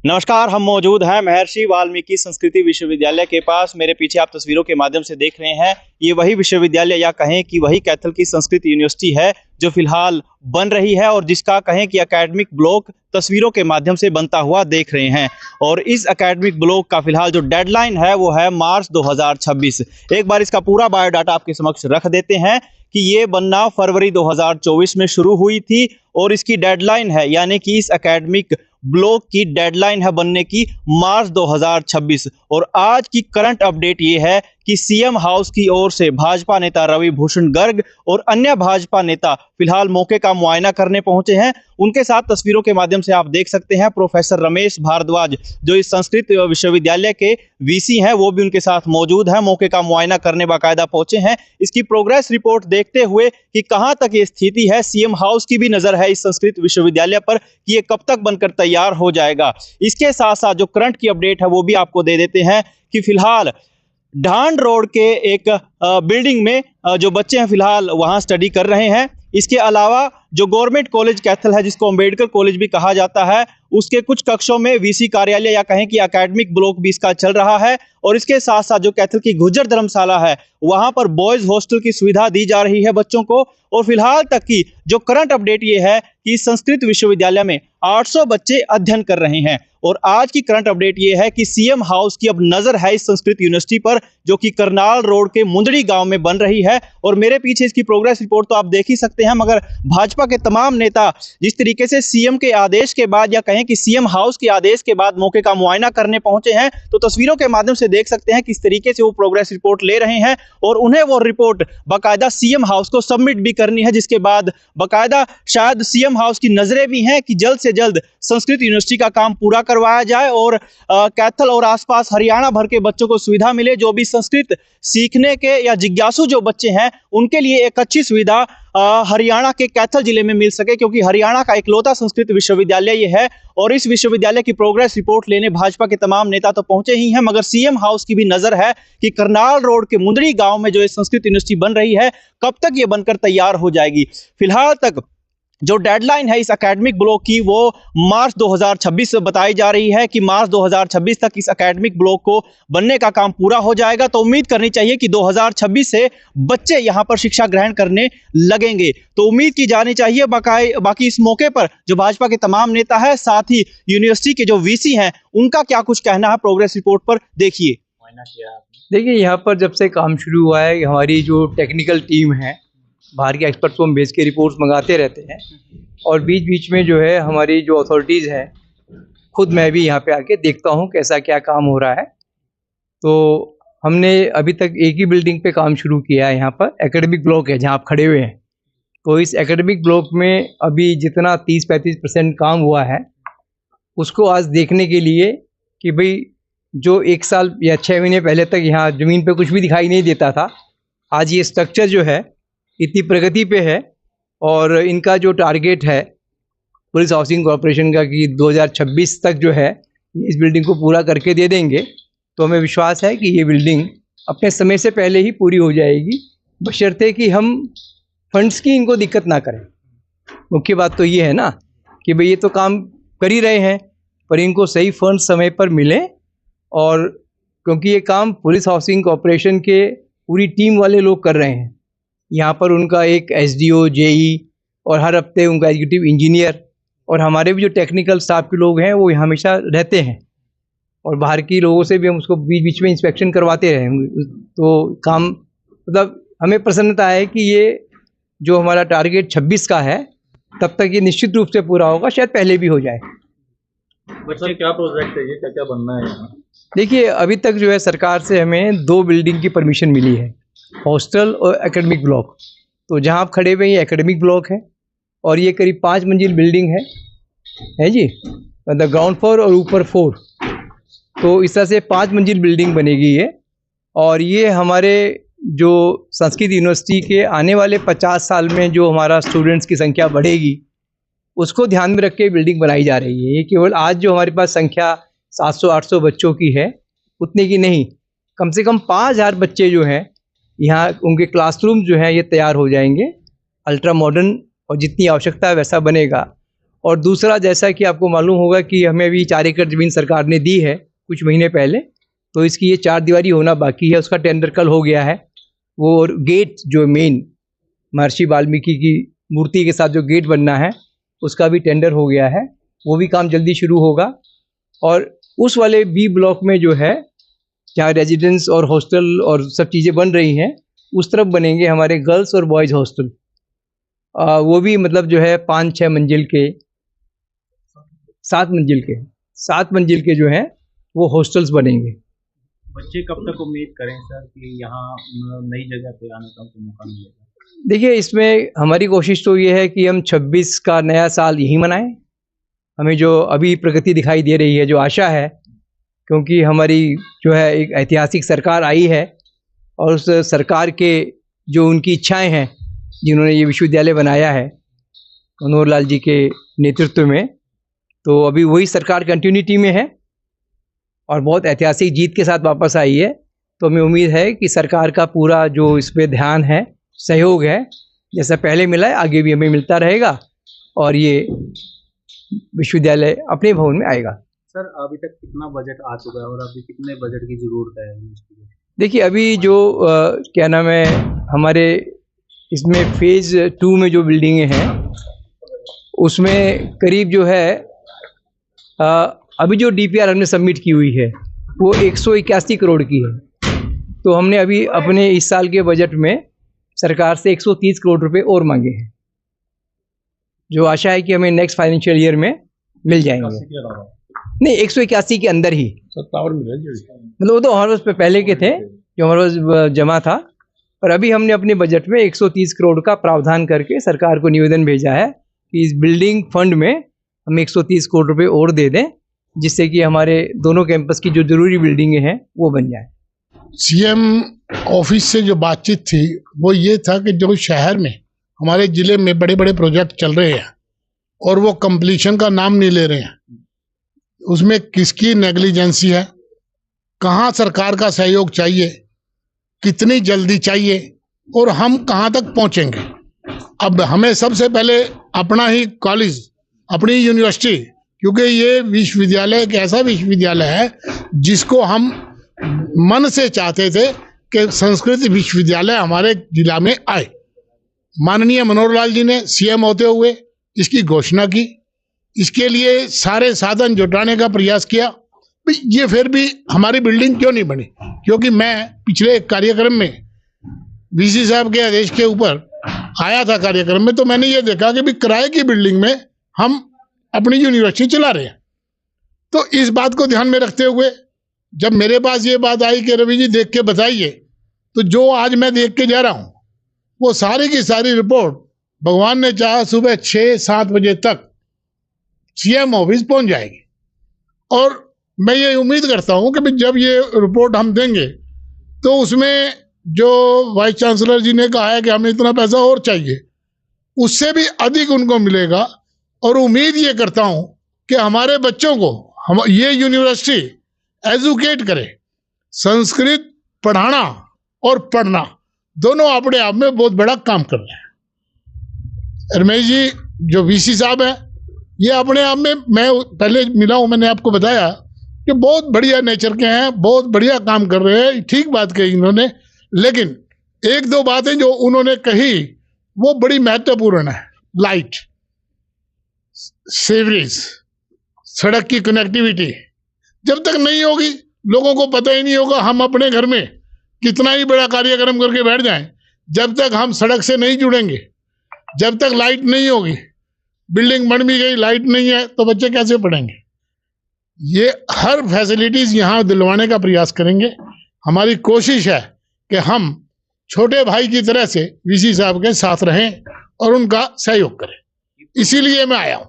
नमस्कार, हम मौजूद हैं महर्षि वाल्मीकि संस्कृति विश्वविद्यालय के पास। मेरे पीछे आप तस्वीरों के माध्यम से देख रहे हैं, ये वही विश्वविद्यालय या कहें कि वही कैथल की संस्कृत यूनिवर्सिटी है जो फिलहाल बन रही है और जिसका कहें कि एकेडमिक ब्लॉक तस्वीरों के माध्यम से बनता हुआ देख रहे हैं। और इस एकेडमिक ब्लॉक का फिलहाल जो डेडलाइन है वो है मार्च 2026। एक बार इसका पूरा बायोडाटा आपके समक्ष रख देते हैं कि ये बनना फरवरी 2024 में शुरू हुई थी और इसकी डेडलाइन है, यानी कि इस एकेडमिक ब्लॉक की डेडलाइन है बनने की मार्च 2026। और आज की करंट अपडेट ये है कि सीएम हाउस की ओर से भाजपा नेता रवि भूषण गर्ग और अन्य भाजपा नेता फिलहाल मौके का मुआयना करने पहुंचे हैं। उनके साथ तस्वीरों के माध्यम से आप देख सकते हैं प्रोफेसर रमेश भारद्वाज जो इस संस्कृत विश्वविद्यालय के वीसी हैं, वो भी उनके साथ मौजूद हैं, मौके का मुआयना करने बाकायदा पहुंचे हैं। इसकी प्रोग्रेस रिपोर्ट देखते हुए कि कहां तक ये स्थिति है, सीएम हाउस की भी नजर है इस संस्कृत विश्वविद्यालय पर कि ये कब तक बनकर तैयार हो जाएगा। इसके साथ साथ जो करंट की अपडेट है वो भी आपको दे देते हैं कि फिलहाल ढांड रोड के एक बिल्डिंग में जो बच्चे हैं फिलहाल वहां स्टडी कर रहे हैं। इसके अलावा जो गवर्नमेंट कॉलेज कैथल है, जिसको अंबेडकर कॉलेज भी कहा जाता है, उसके कुछ कक्षों में वीसी कार्यालय या कहें कि एकेडमिक ब्लॉक भी इसका चल रहा है। और इसके साथ साथ जो कैथल की गुज्जर धर्मशाला है वहां पर बॉयज हॉस्टल की सुविधा दी जा रही है बच्चों को। और फिलहाल तक की जो करंट अपडेट ये है कि संस्कृत विश्वविद्यालय में 800 बच्चे अध्ययन कर रहे हैं। और आज की करंट अपडेट ये है कि सीएम हाउस की अब नजर है इस संस्कृत यूनिवर्सिटी पर जो कि करनाल रोड के मुंदड़ी गांव में बन रही है। और मेरे पीछे इसकी प्रोग्रेस रिपोर्ट तो आप देख ही सकते हैं, मगर भाजपा के तमाम नेता जिस तरीके से सीएम के आदेश के बाद या कहें कि सीएम हाउस के आदेश के बाद मौके का मुआयना करने पहुंचे हैं, तो तस्वीरों के माध्यम से देख सकते हैं किस तरीके से वो प्रोग्रेस रिपोर्ट ले रहे हैं। और उन्हें वो रिपोर्ट बाकायदा सीएम हाउस को सबमिट भी करनी है, जिसके बाद बाकायदा शायद सीएम हाउस की नजरें भी हैं कि जल्द से जल्द संस्कृत यूनिवर्सिटी का काम पूरा करवाया जाए और कैथल और आसपास हरियाणा भर के बच्चों को सुविधा मिले। जो भी संस्कृत सीखने के या जिज्ञासु जो बच्चे हैं उनके लिए एक अच्छी सुविधा हरियाणा के कैथल जिले में मिल सके, क्योंकि हरियाणा का इकलौता संस्कृत विश्वविद्यालय ये है। और इस विश्वविद्यालय की प्रोग्रेस रिपोर्ट लेने भाजपा के तमाम नेता तो पहुंचे ही हैं, मगर सीएम हाउस की भी नजर है कि करनाल रोड के मुंदड़ी गांव में जो ये संस्कृत यूनिवर्सिटी बन रही है कब तक ये बनकर तैयार हो जाएगी। फिलहाल तक जो डेडलाइन है इस एकेडमिक ब्लॉक की वो मार्च 2026 बताई जा रही है कि मार्च 2026 तक इस एकेडमिक ब्लॉक को बनने का काम पूरा हो जाएगा। तो उम्मीद करनी चाहिए कि 2026 से बच्चे यहां पर शिक्षा ग्रहण करने लगेंगे। तो उम्मीद की जानी चाहिए। बाकी इस मौके पर जो भाजपा के तमाम नेता है, साथ ही यूनिवर्सिटी के जो वीसी हैं, उनका क्या कुछ कहना है प्रोग्रेस रिपोर्ट पर, देखिए। देखिए, यहाँ पर जब से काम शुरू हुआ है, हमारी जो टेक्निकल टीम है, बाहर के एक्सपर्ट्स को हम भेज के रिपोर्ट्स मंगाते रहते हैं। और बीच बीच में जो है हमारी जो अथॉरिटीज़ हैं, खुद मैं भी यहाँ पे आके देखता हूँ कैसा क्या काम हो रहा है। तो हमने अभी तक एक ही बिल्डिंग पे काम शुरू किया है, यहाँ पर एकेडमिक ब्लॉक है जहाँ आप खड़े हुए हैं। तो इस एकेडमिक ब्लॉक में अभी जितना 30-35% काम हुआ है, उसको आज देखने के लिए कि भाई जो 1 साल या 6 महीने पहले तक यहाँ ज़मीन पे कुछ भी दिखाई नहीं देता था, आज ये स्ट्रक्चर जो है इतनी प्रगति पे है। और इनका जो टारगेट है पुलिस हाउसिंग कॉर्पोरेशन का कि 2026 तक जो है इस बिल्डिंग को पूरा करके दे देंगे, तो हमें विश्वास है कि ये बिल्डिंग अपने समय से पहले ही पूरी हो जाएगी, बशर्ते कि हम फंड्स की इनको दिक्कत ना करें। मुख्य बात तो ये है ना कि भाई ये तो काम कर ही रहे हैं, पर इनको सही फंड समय पर मिले। और क्योंकि ये काम पुलिस हाउसिंग कॉर्पोरेशन के पूरी टीम वाले लोग कर रहे हैं, यहाँ पर उनका एक एसडीओ, जेई और हर हफ्ते उनका एग्जीक्यूटिव इंजीनियर और हमारे भी जो टेक्निकल स्टाफ के लोग हैं वो यहाँ हमेशा रहते हैं। और बाहर की लोगों से भी हम उसको बीच बीच में इंस्पेक्शन करवाते रहे। तो काम मतलब हमें प्रसन्नता है कि ये जो हमारा टारगेट 26 का है तब तक ये निश्चित रूप से पूरा होगा, शायद पहले भी हो जाए। बच्चे क्या प्रोजेक्ट है, ये क्या क्या बनना है यहाँ? देखिए, अभी तक जो है सरकार से हमें 2 बिल्डिंग की परमिशन मिली है, हॉस्टल और एकेडमिक ब्लॉक। तो जहाँ आप खड़े हुए ये एकेडमिक ब्लॉक है और ये करीब 5 मंजिल बिल्डिंग है जी, मतलब ग्राउंड फ्लोर और ऊपर 4। तो इस तरह से 5 मंजिल बिल्डिंग बनेगी ये। और ये हमारे जो संस्कृत यूनिवर्सिटी के आने वाले 50 साल में जो हमारा स्टूडेंट्स की संख्या बढ़ेगी उसको ध्यान में रख के बिल्डिंग बनाई जा रही है। ये केवल आज जो हमारे पास संख्या 700-800 बच्चों की है उतने की नहीं, कम से कम 5000 बच्चे जो हैं यहाँ, उनके क्लासरूम जो हैं ये तैयार हो जाएंगे अल्ट्रा मॉडर्न, और जितनी आवश्यकता है वैसा बनेगा। और दूसरा, जैसा कि आपको मालूम होगा कि हमें अभी 4 एकड़ ज़मीन सरकार ने दी है कुछ महीने पहले, तो इसकी ये 4 दीवारी होना बाकी है, उसका टेंडर कल हो गया है। वो और गेट जो मेन महर्षि वाल्मीकि की मूर्ति के साथ जो गेट बनना है उसका भी टेंडर हो गया है, वो भी काम जल्दी शुरू होगा। और उस वाले बी ब्लॉक में जो है, जहाँ रेजिडेंस और हॉस्टल और सब चीज़ें बन रही हैं, उस तरफ बनेंगे हमारे गर्ल्स और बॉयज़ हॉस्टल। वो भी मतलब जो है 5-6 मंजिल के, 7 मंजिल के जो हैं वो हॉस्टल्स बनेंगे। बच्चे कब तक उम्मीद करें सर कि यहाँ नई जगह पे आने का उनको मौका मिलेगा? देखिए, इसमें हमारी कोशिश तो ये है कि हम 26 का नया साल यहीं मनाएं। हमें जो अभी प्रगति दिखाई दे रही है, जो आशा है, क्योंकि हमारी जो है एक ऐतिहासिक सरकार आई है और उस सरकार के जो उनकी इच्छाएं हैं, जिन्होंने ये विश्वविद्यालय बनाया है मनोहर लाल जी के नेतृत्व में, तो अभी वही सरकार कंटिन्यूटी में है और बहुत ऐतिहासिक जीत के साथ वापस आई है। तो हमें उम्मीद है कि सरकार का पूरा जो इस पे ध्यान है, सहयोग है, जैसा पहले मिला है आगे भी हमें मिलता रहेगा और ये विश्वविद्यालय अपने भवन में आएगा। सर, अभी तक कितना बजट आ चुका है और अभी कितने बजट की जरूरत है? देखिए, अभी जो क्या नाम है, हमारे इसमें फेज़ 2 में जो बिल्डिंगें हैं उसमें करीब जो है अभी जो DPR हमने सबमिट की हुई है वो 181 करोड़ की है। तो हमने अभी अपने इस साल के बजट में सरकार से 130 करोड़ रुपए और मांगे हैं, जो आशा है कि हमें नेक्स्ट फाइनेंशियल ईयर में मिल जाएंगे। नहीं, 181 के अंदर ही, मतलब वो तो हमारे पास पहले के थे जो हमारे पास जमा था, और अभी हमने अपने बजट में 130 करोड़ का प्रावधान करके सरकार को निवेदन भेजा है कि इस बिल्डिंग फंड में हम 130 करोड़ रुपए और दे दें, जिससे कि हमारे दोनों कैंपस की जो जरूरी बिल्डिंगें हैं वो बन जाए। CM ऑफिस से जो बातचीत थी वो ये था कि जो शहर में हमारे ज़िले में बड़े बड़े प्रोजेक्ट चल रहे हैं और वो कंप्लीशन का नाम नहीं ले रहे हैं, उसमें किसकी नेग्लिजेंसी है, कहाँ सरकार का सहयोग चाहिए, कितनी जल्दी चाहिए और हम कहाँ तक पहुँचेंगे। अब हमें सबसे पहले अपना ही कॉलेज, अपनी यूनिवर्सिटी, क्योंकि ये विश्वविद्यालय एक ऐसा विश्वविद्यालय है जिसको हम मन से चाहते थे कि संस्कृत विश्वविद्यालय हमारे जिला में आए। माननीय मनोहर लाल जी ने CM होते हुए इसकी घोषणा की, इसके लिए सारे साधन जुटाने का प्रयास किया। ये फिर भी हमारी बिल्डिंग क्यों नहीं बनी? क्योंकि मैं पिछले एक कार्यक्रम में VC साहब के आदेश के ऊपर आया था कार्यक्रम में, तो मैंने ये देखा कि भी किराए की बिल्डिंग में हम अपनी यूनिवर्सिटी चला रहे हैं। तो इस बात को ध्यान में रखते हुए जब मेरे पास ये बात आई कि रवि जी देख के बताइए, तो जो आज मैं देख के जा रहा हूँ वो सारी की सारी रिपोर्ट भगवान ने चाहा सुबह 6-7 बजे तक CM ऑफिस पहुंच जाएगी। और मैं ये उम्मीद करता हूँ कि जब ये रिपोर्ट हम देंगे तो उसमें जो वाइस चांसलर जी ने कहा है कि हमें इतना पैसा और चाहिए, उससे भी अधिक उनको मिलेगा। और उम्मीद ये करता हूँ कि हमारे बच्चों को हम ये यूनिवर्सिटी एजुकेट करे। संस्कृत पढ़ाना और पढ़ना दोनों अपने आप में बहुत बड़ा काम कर रहे हैं। रमेश जी जो VC साहब है, ये अपने आप में, मैं पहले मिला हूँ, मैंने आपको बताया कि बहुत बढ़िया नेचर के हैं, बहुत बढ़िया काम कर रहे हैं, ठीक बात कही इन्होंने। लेकिन 1-2 बातें जो उन्होंने कही वो बड़ी महत्वपूर्ण है। लाइट, सीवरेज, सड़क की कनेक्टिविटी जब तक नहीं होगी, लोगों को पता ही नहीं होगा। हम अपने घर में कितना ही बड़ा कार्यक्रम करके बैठ जाएं, जब तक हम सड़क से नहीं जुड़ेंगे, जब तक लाइट नहीं होगी, बिल्डिंग बन भी गई, लाइट नहीं है, तो बच्चे कैसे पढ़ेंगे। ये हर फैसिलिटीज यहाँ दिलवाने का प्रयास करेंगे। हमारी कोशिश है कि हम छोटे भाई की तरह से VC साहब के साथ रहें और उनका सहयोग करें, इसीलिए मैं आया हूँ।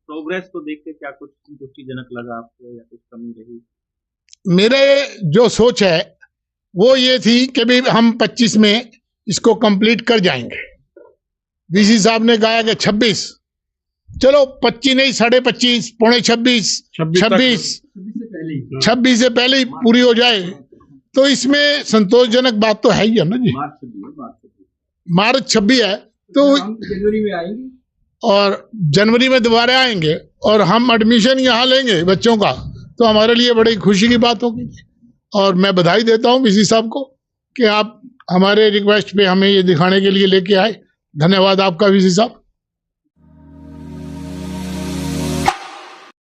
प्रोग्रेस को देख के क्या कुछ संतुष्टिजनक लगा आपको या कुछ कमी रही? मेरे जो सोच है वो ये थी कि भी हम 25 में इसको कंप्लीट कर जाएंगे। VC साहब ने कहा कि 26, चलो 25 नहीं, 25.5, पौने 26 से पहले ही पूरी हो जाए, तो इसमें संतोषजनक बात तो है ही है ना जी। मार्च 26 है तो जनवरी में आएंगे। और जनवरी में दोबारा आएंगे और हम एडमिशन यहाँ लेंगे बच्चों का, तो हमारे लिए बड़ी खुशी की बात होगी। और मैं बधाई देता हूँ वीसी साहब को कि आप हमारे रिक्वेस्ट पे हमें ये दिखाने के लिए लेके आए। धन्यवाद आपका वीसी साहब।